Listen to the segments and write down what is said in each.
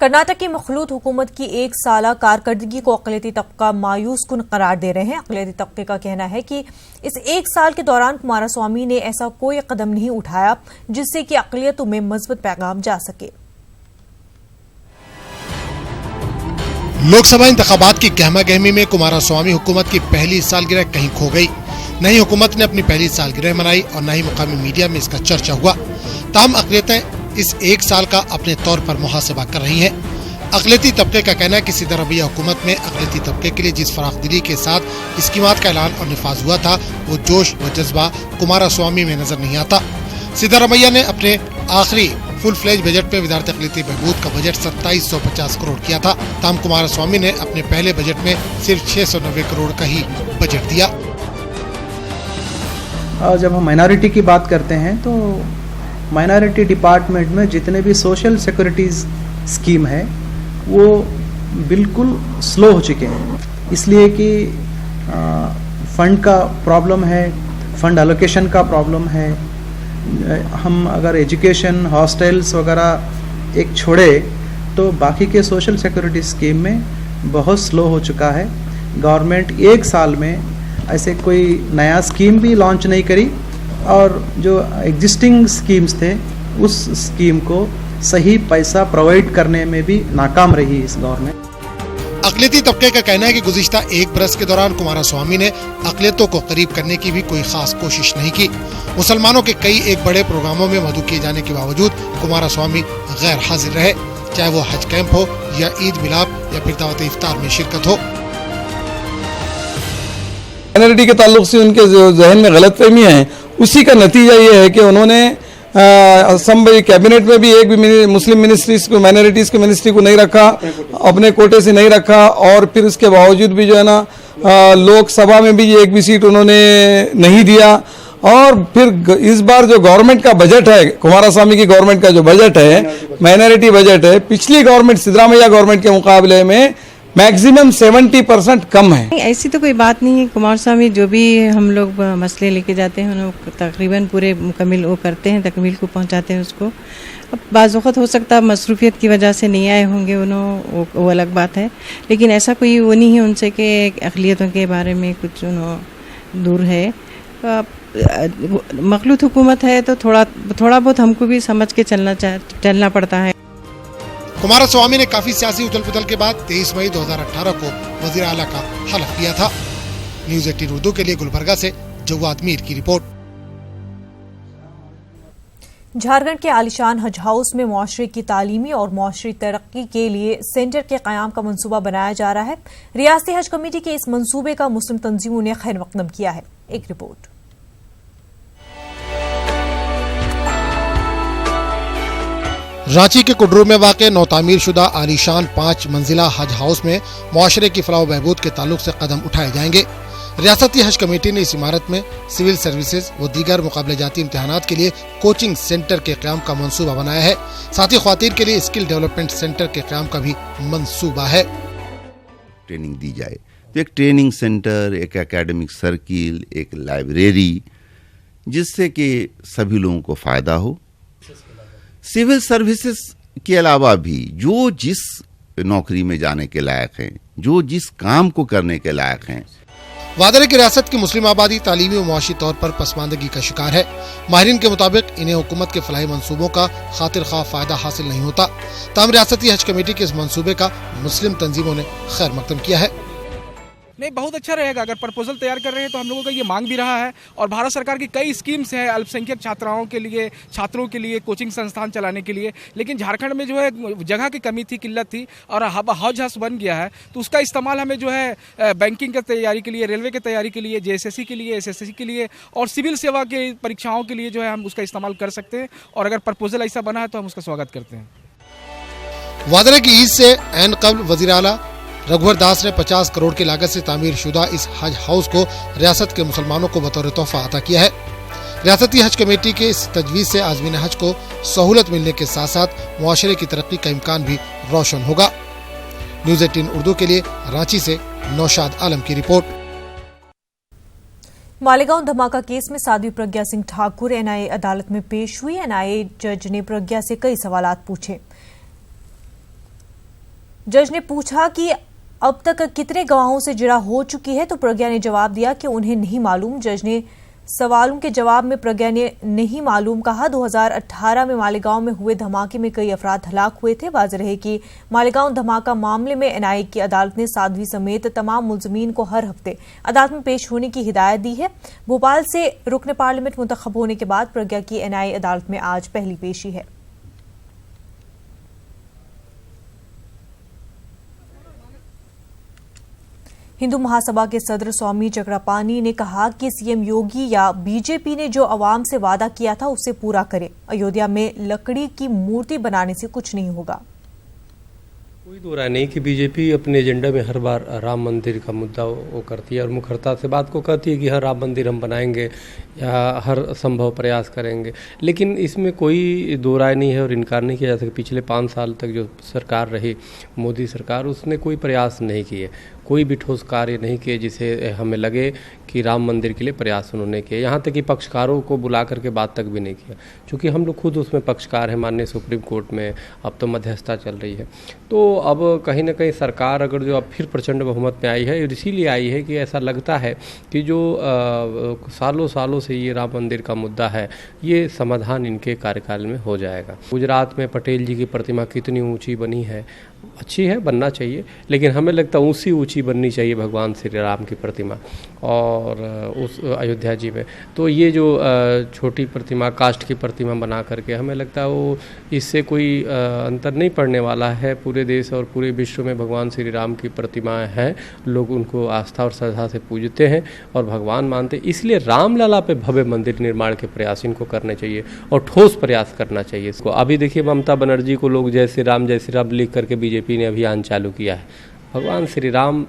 कर्नाटक की मखलूत हुकूमत की एक साला कारकर्दगी को अक़लियती तबका मायूस कुन करार दे रहे हैं। अक़लियती तबके का कहना है कि इस एक साल के दौरान कुमारस्वामी ने ऐसा कोई कदम नहीं उठाया जिससे कि अक़लियतों में मजबूत पैगाम जा सके। लोकसभा इंतखाबात की गहमा गहमी में कुमारस्वामी हुकूमत की पहली सालगिरह कहीं खो गई। न ही हुकूमत ने अपनी पहली सालगिरह मनाई और न ही मुकामी मीडिया में इसका चर्चा हुआ। तमाम अक़लियतें इस एक साल का अपने तौर पर मुहासबा कर रही हैं। अक़लियती तबके का कहना है कि सीधा रवैया हुकूमत में अक़लियती तबके के लिए जिस फराखदिली के साथ स्कीमात का ऐलान और निफाज हुआ था, वो जोश व जज्बा कुमारस्वामी में नजर नहीं आता। सीधा रवैया ने अपने आखिरी फुल फ्लेज बजट में वजारत अक़लियती बहबूद का बजट 2750 करोड़ किया था। ताम कुमारस्वामी ने अपने पहले बजट में सिर्फ 690 करोड़ का ही बजट दिया। जब हम माइनॉरिटी की बात करते हैं तो माइनॉरिटी डिपार्टमेंट में जितने भी सोशल सिक्योरिटीज़ स्कीम है वो बिल्कुल स्लो हो चुके हैं, इसलिए कि फंड का प्रॉब्लम है, फंड एलोकेशन का प्रॉब्लम है। हम अगर एजुकेशन हॉस्टल्स वगैरह एक छोड़े तो बाकी के सोशल सिक्योरिटी स्कीम में बहुत स्लो हो चुका है। गवर्नमेंट एक साल में ऐसे कोई नया स्कीम भी लॉन्च नहीं करी और जो एग्जिस्टिंग स्कीम्स थे उस स्कीम को सही पैसा प्रोवाइड करने में भी नाकाम रही इस गवर्नमेंट। अक़लियती तबके का कहना है कि गुज़िश्ता एक बरस के दौरान कुमारस्वामी ने अक़लियतों को करीब करने की भी कोई खास कोशिश नहीं की। मुसलमानों के कई एक बड़े प्रोग्रामों में मदऊ किए जाने के बावजूद कुमारस्वामी गैर हाजिर रहे, चाहे वो हज कैंप हो या ईद मिलाद या फिर दावत इफ्तार में शिरकत हो। माइनॉरिटी के ताल्लुक से उनके जो जहन में गलतफहमियां हैं, उसी का नतीजा ये है कि उन्होंने असम्बली कैबिनेट में भी एक भी मुस्लिम मिनिस्ट्रीज को, माइनॉरिटीज की मिनिस्ट्री को नहीं रखा, अपने कोटे से नहीं रखा और फिर उसके बावजूद भी जो है ना लोकसभा में भी एक भी सीट उन्होंने नहीं दिया। और फिर इस बार जो गवर्नमेंट का बजट है, कुमारस्वामी की गवर्नमेंट का जो बजट है, माइनॉरिटी बजट है, पिछली गवर्नमेंट सिद्धरामैया गवर्नमेंट के मुकाबले में मैक्सिमम 70% कम है। ऐसी तो कोई बात नहीं है। कुमारस्वामी जो भी हम लोग मसले लेके जाते हैं उन्हें तकरीबन पूरे मुकम्मिल वो करते हैं, तकमील को पहुंचाते हैं उसको। अब बाज़ वक़्त हो सकता है मसरूफियत की वजह से नहीं आए होंगे उन्होंने, वो अलग बात है, लेकिन ऐसा कोई वो नहीं है उनसे कि अक़लियतों के बारे में कुछ उन्होंने दूर है। मखलूत हुकूमत है तो थोड़ा बहुत हमको भी समझ के चलना पड़ता है। कुमारस्वामी ने काफी सियासी उथल पुथल के बाद 23 मई 2018 को वजीर आला का हलफ लिया था। न्यूज़ 18 उर्दू के लिए गुलबर्गा से जवाद मीर की रिपोर्ट। झारखंड के आलिशान हज हाउस में मुआशरे की तालीमी और मुआशरी तरक्की के लिए सेंटर के क़याम का मंसूबा बनाया जा रहा है। रियासती हज कमेटी के इस मंसूबे का मुस्लिम तंजीमों ने खैर मकदम किया है। एक रिपोर्ट। रांची के कुडरू में वाक़े नौतामीर शुदा आलीशान 5 मंजिला हज हाउस में मुआशरे की फलाह बहबूद के ताल्लुक से कदम उठाए जाएंगे। रियासती हज कमेटी ने इस इमारत में सिविल सर्विसेज व दीगर मुकाबले जाती इम्तिहानात के लिए कोचिंग सेंटर के क़याम का मंसूबा बनाया है। साथ ही ख्वातीन के लिए स्किल डेवलपमेंट सेंटर के क़याम का भी मंसूबा है। ट्रेनिंग दी जाए तो एक ट्रेनिंग सेंटर, एक एकेडमिक सर्किल, एक लाइब्रेरी, जिससे कि सभी लोगों को फ़ायदा हो। सिविल सर्विसेज के अलावा भी जो जिस नौकरी में जाने के लायक हैं, जो जिस काम को करने के लायक हैं। वादरे की रियासत की मुस्लिम आबादी तालीमी और मुआशी तौर पर पसमानदगी का शिकार है। माहिरीन के मुताबिक इन्हें हुकूमत के फलाही मंसूबों का खातिर खा फायदा हासिल नहीं होता। ताहम रियासती हज कमेटी के इस मंसूबे का मुस्लिम तंजीमों ने खैर मकदम किया है। नहीं, बहुत अच्छा रहेगा। अगर प्रपोजल तैयार कर रहे हैं तो हम लोगों का ये मांग भी रहा है और भारत सरकार की कई स्कीम्स हैं अल्पसंख्यक छात्राओं के लिए, छात्रों के लिए कोचिंग संस्थान चलाने के लिए। लेकिन झारखंड में जो है जगह की कमी थी, किल्लत थी और हज हाउस बन गया है, तो उसका इस्तेमाल हमें जो है बैंकिंग की तैयारी के लिए, रेलवे की तैयारी के लिए, JSSC के लिए, SSC के लिए और सिविल सेवा के परीक्षाओं के लिए जो है हम उसका इस्तेमाल कर सकते हैं। और अगर प्रपोजल ऐसा बना है तो हम उसका स्वागत करते हैं। वादरे की ईद से ऐन कबल वज़ीर आला रघुवर दास ने 50 करोड़ की लागत से तामीर शुदा इस हज हाउस को रियासत के मुसलमानों को बतौर तोहफा अता किया है। रियासती हज कमेटी के इस तजवीज़ से आज़मीन हज को सहूलत मिलने के साथ साथ मुआशरे की तरक्की का इम्कान भी रोशन होगा। न्यूज़ 18 उर्दू के लिए रांची से नौशाद आलम की रिपोर्ट। मालेगांव धमाका केस में साध्वी प्रज्ञा सिंह ठाकुर NIA अदालत में पेश हुई। NIA जज ने प्रज्ञा से कई सवालात पूछे। जज ने पूछा कि अब तक कितने गवाहों से जिरह हो चुकी है, तो प्रज्ञा ने जवाब दिया कि उन्हें नहीं मालूम। जज ने सवालों के जवाब में प्रज्ञा ने नहीं मालूम कहा। 2018 में मालेगांव में हुए धमाके में कई अफराद हलाक हुए थे। वाज़ेह रहे कि मालेगांव धमाका मामले में एनआईए की अदालत ने साध्वी समेत तमाम मुलजमीन को हर हफ्ते अदालत में पेश होने की हिदायत दी है। भोपाल से रुकन पार्लियामेंट मुंतखब होने के बाद प्रज्ञा की एनआईए अदालत में आज पहली पेशी है। हिंदू महासभा के सदर स्वामी चक्रपाणी ने कहा कि सीएम योगी या बीजेपी ने जो अवाम से वादा किया था उसे पूरा करे। अयोध्या में लकड़ी की मूर्ति बनाने से कुछ नहीं होगा। कोई दो राय नहीं कि बीजेपी अपने एजेंडा में हर बार राम मंदिर का मुद्दा वो करती है और मुखरता से बात को कहती है कि हर राम मंदिर हम बनाएंगे या हर संभव प्रयास करेंगे, लेकिन इसमें कोई दो राय नहीं है और इनकार नहीं किया जा सकता। पिछले 5 साल तक जो सरकार रही मोदी सरकार, उसने कोई प्रयास नहीं किए, कोई भी ठोस कार्य नहीं किए जिसे हमें लगे कि राम मंदिर के लिए प्रयास उन्होंने किए। यहाँ तक कि पक्षकारों को बुला करके बात तक भी नहीं किया, क्योंकि हम लोग खुद उसमें पक्षकार हैं। माननीय सुप्रीम कोर्ट में अब तो मध्यस्थता चल रही है। तो अब कहीं ना कहीं सरकार अगर जो अब फिर प्रचंड बहुमत में आई है, इसीलिए आई है कि ऐसा लगता है कि जो सालों सालों से ये राम मंदिर का मुद्दा है, ये समाधान इनके कार्यकाल में हो जाएगा। गुजरात में पटेल जी की प्रतिमा कितनी ऊंची बनी है, अच्छी है, बनना चाहिए, लेकिन हमें लगता है ऊंची बननी चाहिए भगवान श्री राम की प्रतिमा। और उस अयोध्या जी में तो ये जो छोटी प्रतिमा, काष्ठ की प्रतिमा बना करके, हमें लगता है वो इससे कोई अंतर नहीं पड़ने वाला है। पूरे देश और पूरे विश्व में भगवान श्री राम की प्रतिमाएं हैं, लोग उनको आस्था और श्रद्धा से पूजते हैं और भगवान मानते हैं। इसलिए रामलला पे भव्य मंदिर निर्माण के प्रयास इनको करने चाहिए और ठोस प्रयास करना चाहिए इसको। अभी देखिए ममता बनर्जी को लोग जय श्री राम लिख करके बीजेपी ने अभियान चालू किया है। भगवान श्री राम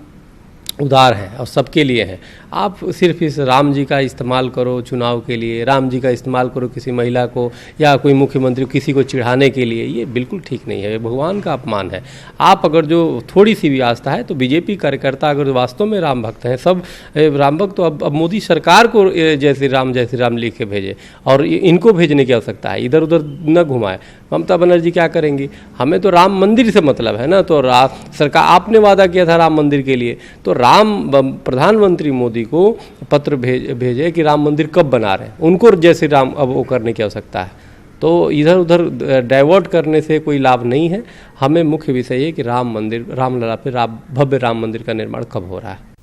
उदार है और सबके लिए है। आप सिर्फ इस राम जी का इस्तेमाल करो चुनाव के लिए, राम जी का इस्तेमाल करो किसी महिला को या कोई मुख्यमंत्री किसी को चिढ़ाने के लिए, ये बिल्कुल ठीक नहीं है, ये भगवान का अपमान है। आप अगर जो थोड़ी सी भी आस्था है तो बीजेपी कार्यकर्ता अगर वास्तव में राम भक्त हैं, सब राम भक्त, तो अब मोदी सरकार को जय श्री राम लिख के भेजे और इनको भेजने की आवश्यकता है, इधर उधर न घुमाए। ममता बनर्जी क्या करेंगी? हमें तो राम मंदिर से मतलब है ना। तो सरकार, आपने वादा किया था राम मंदिर के लिए, तो प्रधानमंत्री मोदी को पत्र भेजे कि राम मंदिर कब बना रहे हैं, उनको जैसे राम अब वो करने की आवश्यकता है। तो इधर उधर डाइवर्ट करने से कोई लाभ नहीं है। हमें मुख्य विषय है कि रामलला पे भव्य राम मंदिर का निर्माण कब हो रहा है।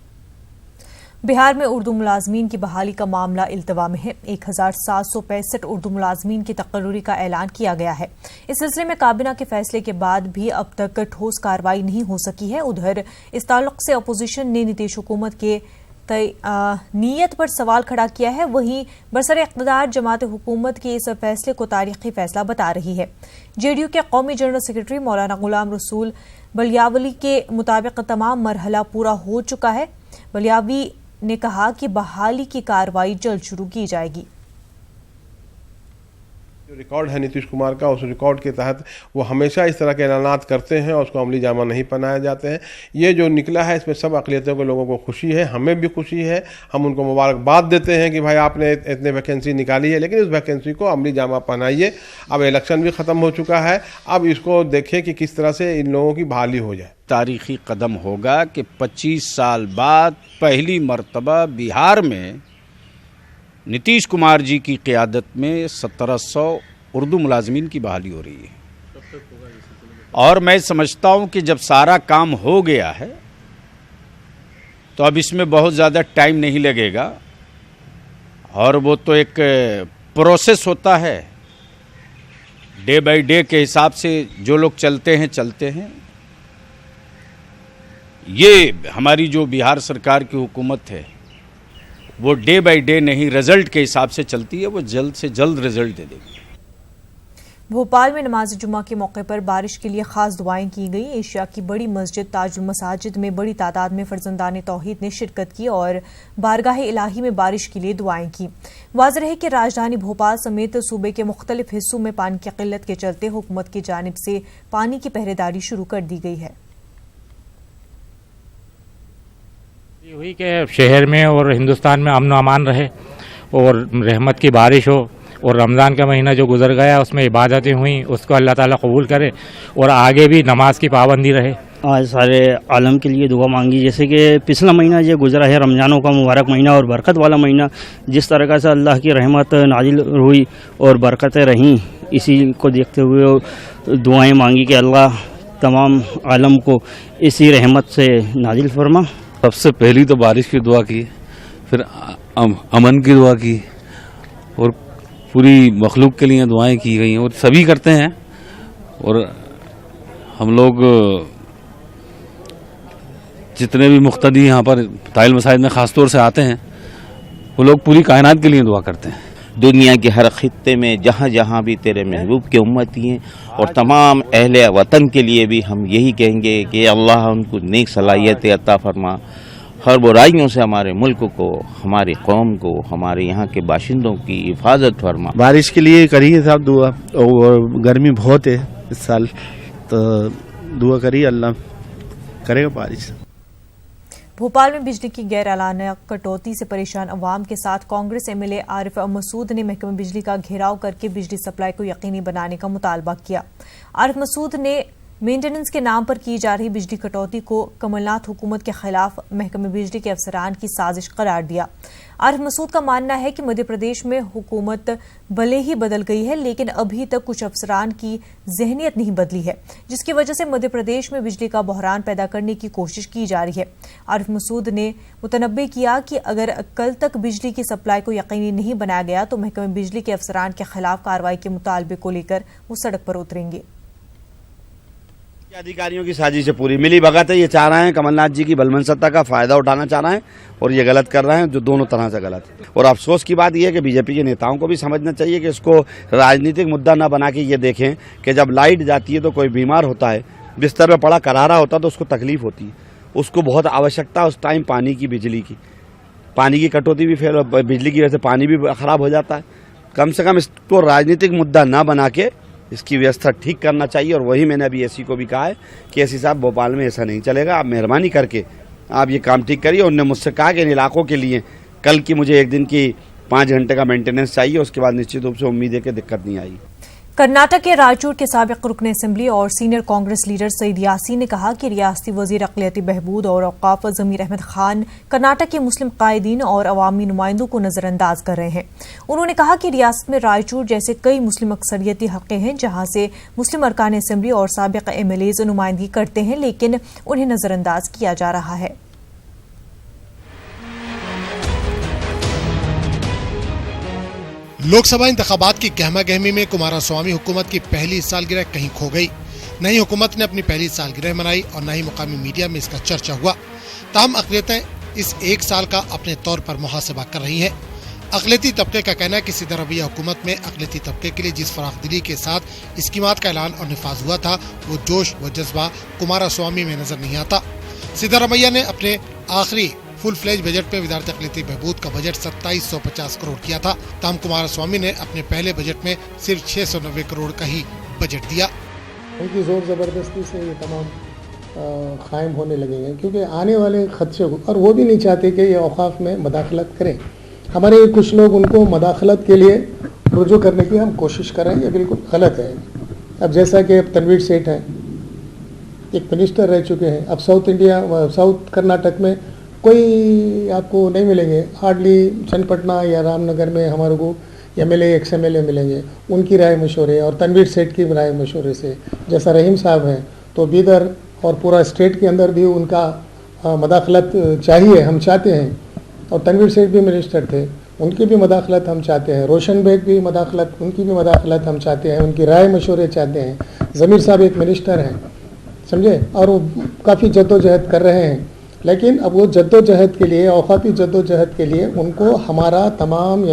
बिहार में उर्दू मुलाजमीन की बहाली का मामला इल्तवा में है। 1765 उर्दू मुलाजमीन की तकर्रुरी का ऐलान किया गया है। इस सिलसिले में काबीना के फैसले के बाद भी अब तक ठोस कार्रवाई नहीं हो सकी है। उधर इस ताल्लुक से अपोजिशन ने नीतीश हुकूमत के नीयत पर सवाल खड़ा किया है। वहीं बरसर इक़्तिदार जमात हुकूमत के इस फैसले को तारीखी फैसला बता रही है। जेडीयू के कौमी जनरल सेक्रेटरी मौलाना गुलाम रसूल बलियावली के मुताबिक तमाम मरहला पूरा हो चुका है। बलियावी ने कहा कि बहाली की कार्रवाई जल्द शुरू की जाएगी। जो रिकॉर्ड है नीतीश कुमार का, उस रिकॉर्ड के तहत वो हमेशा इस तरह के ऐलानात करते हैं और उसको अमली जामा नहीं पहनाए जाते हैं। ये जो निकला है इसमें सब अक़लियतों के लोगों को खुशी है, हमें भी खुशी है। हम उनको मुबारकबाद देते हैं कि भाई आपने इतने वैकेंसी निकाली है, लेकिन इस वैकेंसी को अमली जामा पहनाइए। अब इलेक्शन भी ख़त्म हो चुका है, अब इसको देखें कि किस तरह से इन लोगों की बहाली हो जाए। तारीखी कदम होगा कि 25 साल बाद पहली मर्तबा बिहार में नीतीश कुमार जी की क़ियादत में 1700 उर्दू मुलाजमीन की बहाली हो रही है। और मैं समझता हूं कि जब सारा काम हो गया है तो अब इसमें बहुत ज़्यादा टाइम नहीं लगेगा, और वो तो एक प्रोसेस होता है, डे बाय डे के हिसाब से जो लोग चलते हैं। ये हमारी जो बिहार सरकार की हुकूमत है वो डे बाय डे नहीं, रिजल्ट के हिसाब से चलती है। वो जल्द से जल्द रिजल्ट दे देगी। भोपाल में नमाज जुम्मा के मौके पर बारिश के लिए खास दुआएं की गई। एशिया की बड़ी मस्जिद ताजुल मसाजिद में बड़ी तादाद में फर्जंदान तौहीद ने शिरकत की और बारगाह इलाही में बारिश के लिए दुआएं की। वाज़ेह है कि राजधानी भोपाल समेत सूबे के मुख्तलिफ हिस्सों में पानी की किल्लत के चलते हुकूमत की जानिब से पानी की पहरेदारी शुरू कर दी गई है। हुई कि शहर में और हिंदुस्तान में अमन अमान रहे और रहमत की बारिश हो, और रमज़ान का महीना जो गुजर गया उसमें इबादतें हुई, उसको अल्लाह ताला कबूल करे और आगे भी नमाज की पाबंदी रहे। आज सारे आलम के लिए दुआ मांगी। जैसे कि पिछला महीना ये गुजरा है रमज़ानों का मुबारक महीना और बरकत वाला महीना, जिस तरह से अल्लाह की रहमत नाजिल हुई और बरकतें रहीं, इसी को देखते हुए दुआएं मांगी कि अल्लाह तमाम आलम को इसी रहमत से नाजिल फरमा। सबसे पहली तो बारिश की दुआ की, फिर अमन की दुआ की और पूरी मखलूक के लिए दुआएं की गई और सभी करते हैं। और हम लोग जितने भी मुख्तदी यहाँ पर ताइल मसाजिद में ख़ास तौर से आते हैं, वो लोग पूरी कायनात के लिए दुआ करते हैं। दुनिया के हर खित्ते में जहाँ जहाँ भी तेरे महबूब के उम्मती हैं और तमाम अहले वतन के लिए भी हम यही कहेंगे कि अल्लाह उनको नेक सलाहियत अता फरमा, हर बुराइयों से हमारे मुल्क को, हमारी कौम को, हमारे यहाँ के बाशिंदों की हिफाजत फरमा। बारिश के लिए करिए साहब दुआ, और गर्मी बहुत है इस साल, तो दुआ करिए अल्लाह करेगा बारिश। भोपाल में बिजली की गैर एलानिया कटौती से परेशान अवाम के साथ कांग्रेस एमएलए आरिफ मसूद ने महकमा बिजली का घेराव करके बिजली सप्लाई को यकीनी बनाने का मुतालबा किया। आरिफ मसूद ने मेंटेनेंस के नाम पर की जा रही बिजली कटौती को कमलनाथ हुकूमत के खिलाफ महकमे बिजली के अफसरान की साजिश करार दिया। आरिफ मसूद का मानना है कि मध्य प्रदेश में हुकूमत भले ही बदल गई है, लेकिन अभी तक कुछ अफसरान की जहनियत नहीं बदली है, जिसकी वजह से मध्य प्रदेश में बिजली का बहरान पैदा करने की कोशिश की जा रही है। आरिफ मसूद ने मुतनब्बे किया कि अगर कल तक बिजली की सप्लाई को यकीनी नहीं बनाया गया तो महकमे बिजली के अफसरान के खिलाफ कार्रवाई के मुतालबे को लेकर वो सड़क पर उतरेंगे। अधिकारियों की साजिश से पूरी मिली भगत है। ये चाह रहे हैं कमलनाथ जी की बलमनसत्ता का फायदा उठाना चाह रहे हैं और ये गलत कर रहे हैं, जो दोनों तरह से गलत है। और अफसोस की बात यह है कि बीजेपी के नेताओं को भी समझना चाहिए कि इसको राजनीतिक मुद्दा न बना के ये देखें कि जब लाइट जाती है तो कोई बीमार होता है, बिस्तर पर पड़ा करारा होता है तो उसको तकलीफ होती है, उसको बहुत आवश्यकता उस टाइम पानी की, बिजली की। पानी की कटौती भी फिर बिजली की वजह से पानी भी खराब हो जाता है। कम से कम इसको राजनीतिक मुद्दा न बना के इसकी व्यवस्था ठीक करना चाहिए। और वही मैंने अभी एसी को भी कहा है कि एसी साहब भोपाल में ऐसा नहीं चलेगा, आप मेहरबानी करके आप ये काम ठीक करिए। उन्होंने मुझसे कहा कि इन इलाकों के लिए कल की मुझे एक दिन की 5 घंटे का मेंटेनेंस चाहिए, उसके बाद निश्चित रूप से उम्मीद है कि दिक्कत नहीं आई। कर्नाटक के रायचूर के साबिक रुकन असेंबली और सीनियर कांग्रेस लीडर सईद यासीन ने कहा कि रियासती वजीर अक़लियती बहबूद और औक़ाफ़ ज़मीर अहमद खान कर्नाटक के मुस्लिम कायदीन और अवामी नुमाइंदों को नज़रअंदाज कर रहे हैं। उन्होंने कहा कि रियासत में रायचूर जैसे कई मुस्लिम अक्सरियती हक़े हैं जहां से मुस्लिम अरकान असेंबली और साबिक एमएलएज़ नुमाइंदगी करते हैं, लेकिन उन्हें नज़रअंदाज किया जा रहा है। लोकसभा इंतखाबात की गहमा गहमी में कुमारस्वामी हुकूमत की पहली सालगिरह कहीं खो गई। न ही हुकूमत ने अपनी पहली सालगिरह मनाई और न ही मुकामी मीडिया में इसका चर्चा हुआ। तमाम अक़लियतें इस एक साल का अपने तौर पर मुहासबा कर रही हैं। अक़लियती तबके का कहना है कि सीधा रवैया हुकूमत में अक़लियती तबके के लिए जिस फराखदिली के साथ स्कीमात का ऐलान और निफाज हुआ था, वो जोश व जज्बा कुमारस्वामी में नजर नहीं आता। सीधा रवैया ने अपने आखिरी फुल फ्लेज बजट में वजारत अक़लियती बहबूद का बजट 2750 करोड़ किया था। तमाम कुमारस्वामी ने अपने पहले बजट में सिर्फ 690 करोड़ का ही बजट दिया। उनकी जोर ज़बरदस्ती से ये तमाम कायम होने लगेंगे, क्योंकि आने वाले खदशे को, और वो भी नहीं चाहते कि ये औक़ाफ़ में मदाखलत करें। हमारे कुछ लोग उनको मदाखलत के लिए रुजू करने की हम कोशिश कर रहे हैं, ये बिल्कुल गलत है। अब जैसा कि अब तनवीर सेठ हैं, एक मिनिस्टर रह चुके हैं, अब साउथ कर्नाटक में कोई आपको नहीं मिलेंगे। हार्डली चन्नपटना या रामनगर में हमारे को एमएलए एक्स-एमएलए मिलेंगे, उनकी राय मशवरे और तनवीर सेठ की राय मशवरे से। जैसा रहीम साहब हैं तो बीदर और पूरा स्टेट के अंदर भी उनका मदाखलत चाहिए, हम चाहते हैं। और तनवीर सेठ भी मिनिस्टर थे, उनकी भी मदाखलत हम चाहते हैं। रोशन बेग भी मदाखलत, उनकी भी मदाखलत हम चाहते हैं, उनकी राय मशवरे चाहते हैं। ज़मीर साहब एक मिनिस्टर हैं, समझे, और वो काफ़ी जद्दोजहद कर रहे हैं। लेकिन अब वो जद्दोजहद के लिए, औक़ाफ़ी जद्दोजहद के लिए उनको हमारा तमाम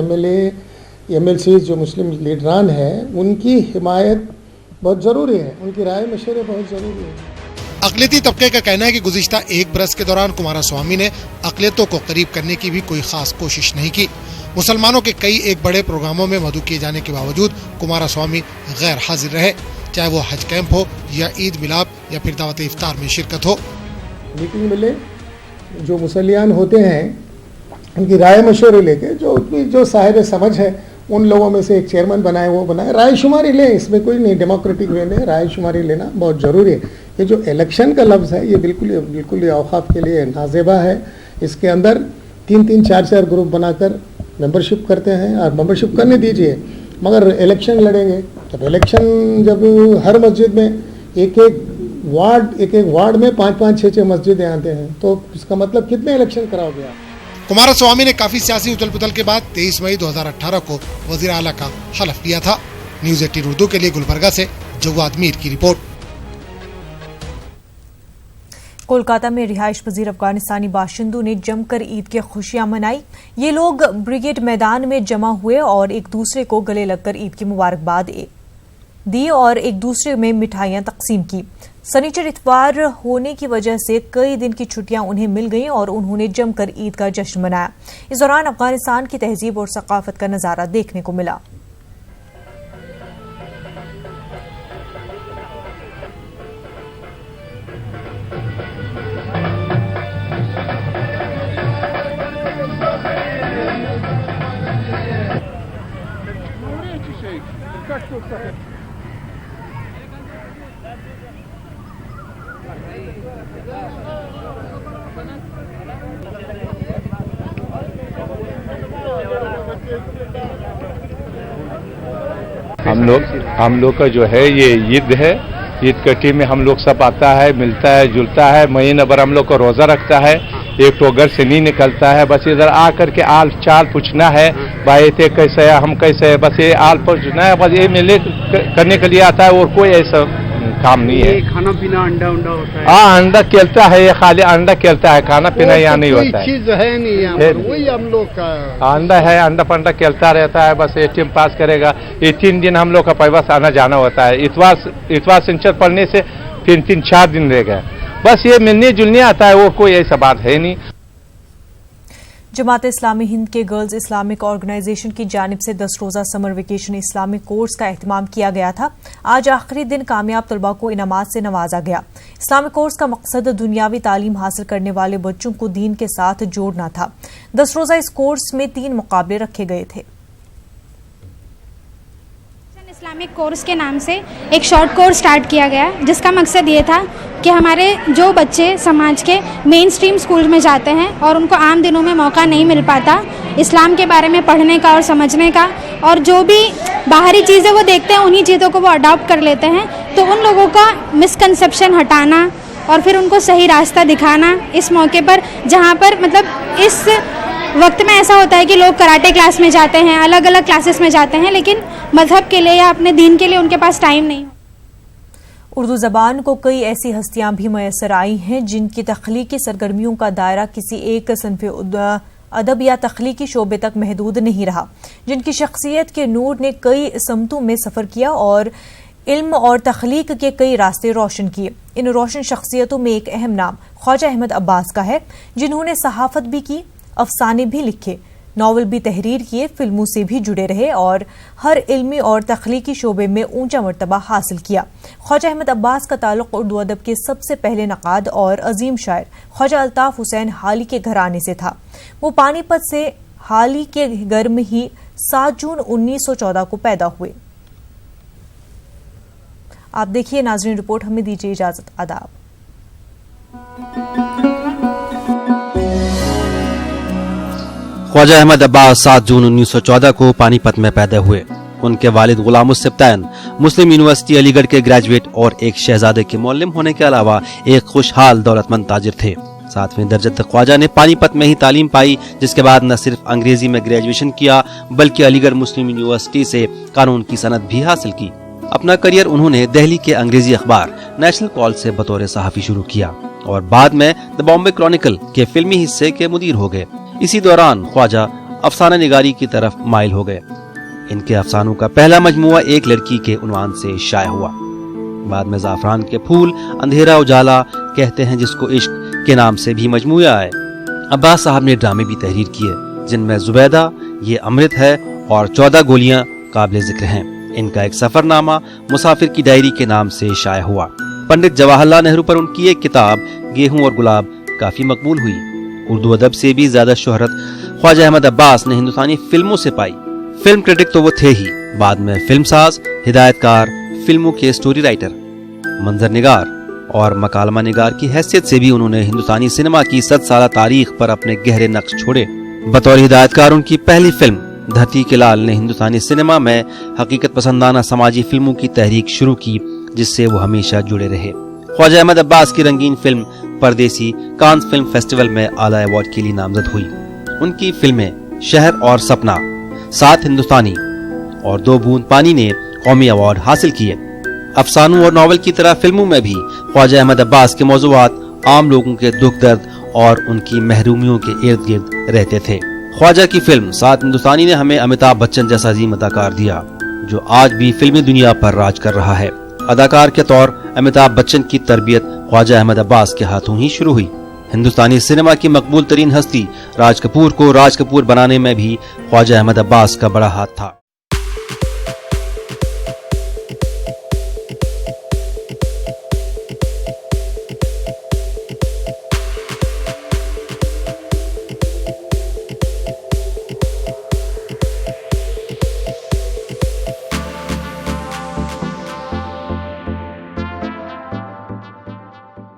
एमएलसी जो मुस्लिम लीडरान हैं, उनकी हिमायत बहुत ज़रूरी है, उनकी राय मशवरे बहुत ज़रूरी है। अक़लियती तबके का कहना है कि गुज़िश्ता एक बरस के दौरान कुमारस्वामी ने अक़लियतों को करीब करने की भी कोई ख़ास कोशिश नहीं की। मुसलमानों के कई एक बड़े प्रोग्रामों में मदऊ किए जाने के बावजूद कुमारस्वामी गैर हाजिर रहे, चाहे वो हज कैंप हो या ईद मिलाद या फिर दावत इफ्तार में शिरकत हो। मीटिंग में ले जो मुसलियान होते हैं उनकी राय मशवरे लेके, जो साहिब समझ है उन लोगों में से एक चेयरमैन बनाए, वो बनाए, राय शुमारी लें। इसमें कोई नहीं, डेमोक्रेटिक वे में राय शुमारी लेना बहुत ज़रूरी है। कि जो इलेक्शन का लफ्ज़ है ये बिल्कुल औकाफ के लिए नाजेबा है। इसके अंदर 3-3, 4-4 ग्रुप बनाकर मेंबरशिप करते हैं और मेंबरशिप करने दीजिए, मगर इलेक्शन लड़ेंगे। जब हर मस्जिद में एक वार्ड में 5-5, 6-6 मस्जिदें आते हैं, तो इसका मतलब कितने इलेक्शन कराओगे आप? कुमारस्वामी ने काफी सियासी उथल पुथल के बाद 23 मई 2018 को वजीर आला का हलफ लिया था। न्यूज़ 18 उर्दू के लिए गुलबर्गा से जवाद मीर की रिपोर्ट। कोलकाता में रिहाइश पजीर अफगानिस्तानी बाशिंदों ने जमकर ईद की खुशियां मनाई। ये लोग ब्रिगेड मैदान में जमा हुए और एक दूसरे को गले लगकर ईद की मुबारकबाद दी और एक दूसरे में मिठाइयां तकसीम की। शनिचर इतवार होने की वजह से कई दिन की छुट्टियां उन्हें मिल गईं और उन्होंने जमकर ईद का जश्न मनाया। इस दौरान अफगानिस्तान की तहजीब और सकाफत का नजारा देखने को मिला। हम लोग का जो है ये ईद है। ईद के टीम में हम लोग सब आता है, मिलता है, जुलता है। महीने भर हम लोग को रोजा रखता है, एक तो घर से नहीं निकलता है। बस इधर आकर के आल चाल पूछना है, भाई थे कैसे है, हम कैसे है, बस ये आल पूछना है। बस ये मिले करने के लिए आता है और कोई ऐसा काम नहीं है। खाना पीना अंडा होता है? हाँ, अंडा खेलता है, ये खाली अंडा खेलता है, खाना पीना यहाँ नहीं होता है। चीज है नहीं यहाँ पर, वही हम लोग का अंडा है, अंडा पंडा खेलता रहता है। बस ये टीम पास करेगा। ये 3 दिन हम लोग का पैबस आना जाना होता है। इतवार सिंचर पढ़ने से 3-4 दिन रह गए। बस ये मिलने जुलने आता है, वो कोई ऐसा बात है नहीं। जमात इस्लामी हिंद के गर्ल्स इस्लामिक ऑर्गेनाइजेशन की जानिब से 10 रोजा समर वेकेशन इस्लामिक कोर्स का एहतमाम किया गया था। आज आखिरी दिन कामयाब तलबा को इनामात से नवाजा गया। इस्लामिक कोर्स का मकसद दुनियावी तालीम हासिल करने वाले बच्चों को दीन के साथ जोड़ना था। 10 रोजा इस कोर्स में 3 मुकाबले रखे गए थे। इस्लामिक कोर्स के नाम से एक शॉर्ट कोर्स स्टार्ट किया गया, जिसका मकसद ये था कि हमारे जो बच्चे समाज के मेन स्ट्रीम स्कूल में जाते हैं और उनको आम दिनों में मौका नहीं मिल पाता इस्लाम के बारे में पढ़ने का और समझने का, और जो भी बाहरी चीज़ें वो देखते हैं उन्हीं चीज़ों को वो अडॉप्ट कर लेते हैं, तो उन लोगों का मिसकंसेप्शन हटाना और फिर उनको सही रास्ता दिखाना। इस मौके पर जहाँ पर मतलब इस वक्त में ऐसा होता है कि लोग कराटे क्लास में जाते हैं, अलग अलग क्लासेस में जाते हैं, लेकिन मजहब के लिए या अपने दीन के लिए उनके पास टाइम नहीं। उर्दू ज़बान को कई ऐसी हस्तियां भी मैसर आई हैं जिनकी तख्लीकी सरगर्मियों का दायरा किसी एक सनफ़े अदब या तख्लीकी शोबे तक महदूद नहीं रहा, जिनकी शख्सियत के नूर ने कई समतों में सफ़र किया और इल्म और तख्लीक के कई रास्ते रोशन किए। इन रोशन शख्सियतों में एक अहम नाम ख्वाजा अहमद अब्बास का है, जिन्होंने सहाफ़त भी की, अफसाने भी लिखे, नावल भी तहरीर किए, फिल्मों से भी जुड़े रहे और हर इल्मी और तख्लीकी शोबे में ऊंचा मर्तबा हासिल किया। ख्वाजा अहमद अब्बास का ताल्लुक उर्दू अदब के सबसे पहले नक़ाद और अजीम शायर ख्वाजा अल्ताफ़ हुसैन हाली के घराने से था। वो पानीपत से हाली के घर में ही 7 जून 1914 को पैदा हुए। आप देखिए नाज़रीन रिपोर्ट, हमें दीजिए इजाजत, आदाब। ख्वाजा अहमद अब्बास 7 जून 1914 को पानीपत में पैदा हुए। उनके वालिद गुलामुस्सिब्तैन मुस्लिम यूनिवर्सिटी अलीगढ़ के ग्रेजुएट और एक शहजादे के मौल्लिम होने के अलावा एक खुशहाल दौलतमंद ताजिर थे। 7वें दर्जे तक ख्वाजा ने पानीपत में ही तालीम पाई, जिसके बाद न सिर्फ अंग्रेजी में ग्रेजुएशन किया बल्कि अलीगढ़ मुस्लिम यूनिवर्सिटी से कानून की सनद भी हासिल की। अपना करियर उन्होंने दिल्ली के अंग्रेजी अखबार नेशनल कॉल से बतौर सहाफी शुरू किया और बाद में द बॉम्बे क्रॉनिकल के फिल्मी हिस्से के मुदीर हो गए। इसी दौरान ख्वाजा अफसाना निगारी की तरफ माइल हो गए। इनके अफसानों का पहला मजमुआ एक लड़की के उन्वान से शाया हुआ। बाद में जाफरान के फूल, अंधेरा उजाला कहते हैं जिसको इश्क के नाम से भी मजमुआ आए। अब्बास साहब ने ड्रामे भी तहरीर किए, जिनमें जुबैदा, ये अमृत है और 14 गोलियां काबिल जिक्र हैं। इनका एक सफरनामा मुसाफिर की डायरी के नाम से शाया हुआ। पंडित जवाहरलाल नेहरू पर उनकी एक किताब गेहूं और गुलाब काफी मकबूल हुई। उर्दू अदब से भी ज्यादा शोहरत ख्वाजा अहमद अब्बास ने हिंदुस्तानी फिल्मों से पाई। फिल्म क्रिटिक तो वो थे ही, बाद में फिल्मसाज, हिदायतकार, फिल्मों के स्टोरी राइटर, मंजर निगार और मकालमा निगार की हैसियत से भी उन्होंने हिंदुस्तानी सिनेमा की 7 साल तारीख पर अपने गहरे नक्श छोड़े। बतौर हिदायतकार उनकी पहली फिल्म धरती के लाल ने हिंदुस्तानी सिनेमा में हकीकत पसंदाना समाजी फिल्मों की तहरीक शुरू की, जिससे वो हमेशा जुड़े रहे। ख्वाजा अहमद अब्बास की रंगीन फिल्म परदेसी कांस फिल्म फेस्टिवल में आला अवार्ड के लिए नामजद हुई। उनकी फिल्में शहर और सपना, 7 हिंदुस्तानी और 2 बूंद पानी ने कौमी अवार्ड हासिल किए। अफसानों और नॉवल की तरह फिल्मों में भी ख्वाजा अहमद अब्बास के मौज़ूआत आम लोगों के दुख दर्द और उनकी महरूमियों के इर्द गिर्द रहते थे। ख्वाजा की फिल्म 7 हिंदुस्तानी ने हमें अमिताभ बच्चन जैसा अजीम अदाकार दिया, जो आज भी फिल्मी दुनिया पर राज कर रहा है। अदाकार के तौर अमिताभ बच्चन की तरबियत ख्वाजा अहमद अब्बास के हाथों ही शुरू हुई। हिंदुस्तानी सिनेमा की मकबूल तरीन हस्ती राज कपूर को राज कपूर बनाने में भी ख्वाजा अहमद अब्बास का बड़ा हाथ था।